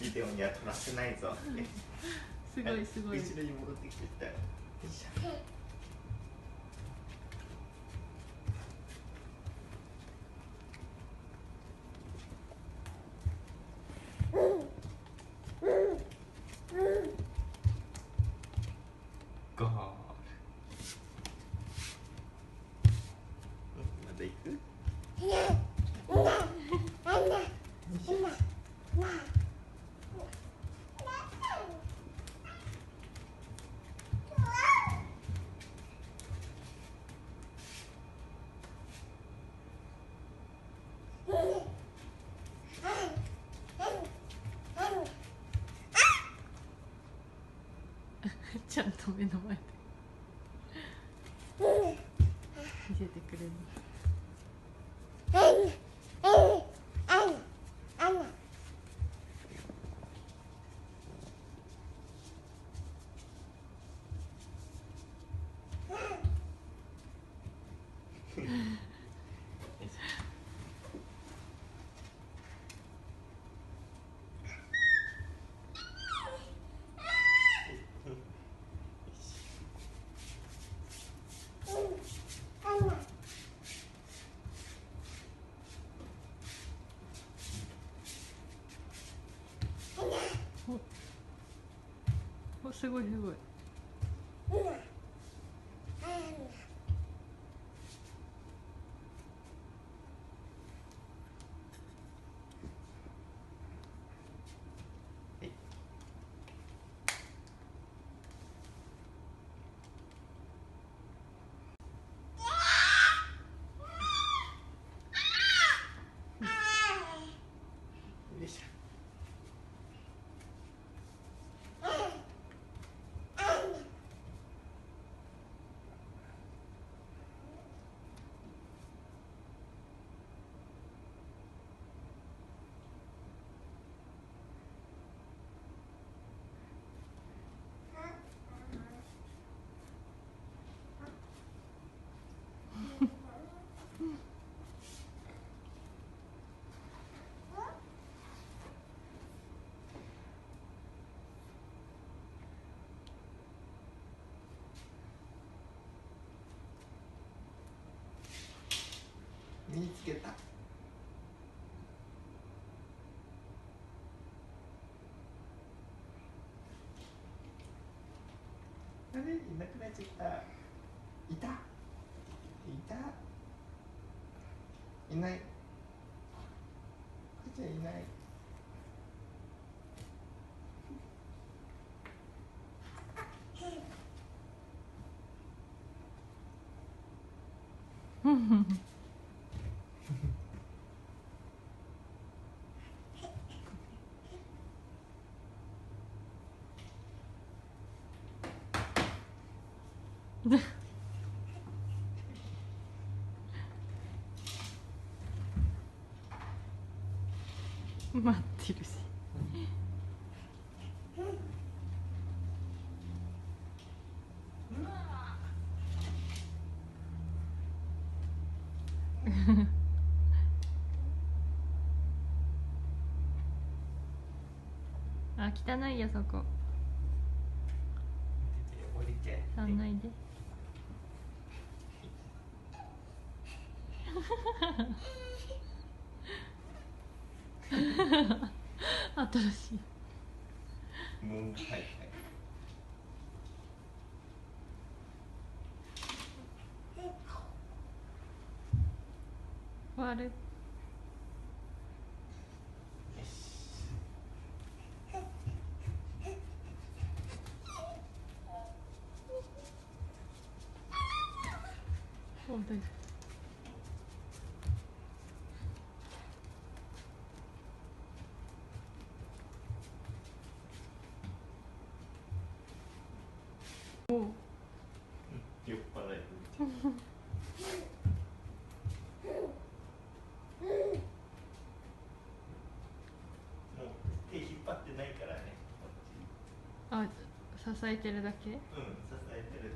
ビデオには撮らせないぞって。すごいすごい。後ろに戻ってきてたよ。よいしょ。ゴール。まだ行く？ちゃんと目の前で見せてくれる。お、すごいすごい。よいしょ。見つけた。あれ、いなくなっちゃった。いた。いた。いない。こっちはいない。待ってるし。あ、汚いよそこ。降りて。触んないで。新しい。もう、はいはい。終わる。お、大丈夫。お。酔っ払い。もう手引っ張ってないからね。こっち。あ、支えてるだけ。うん、支えてる。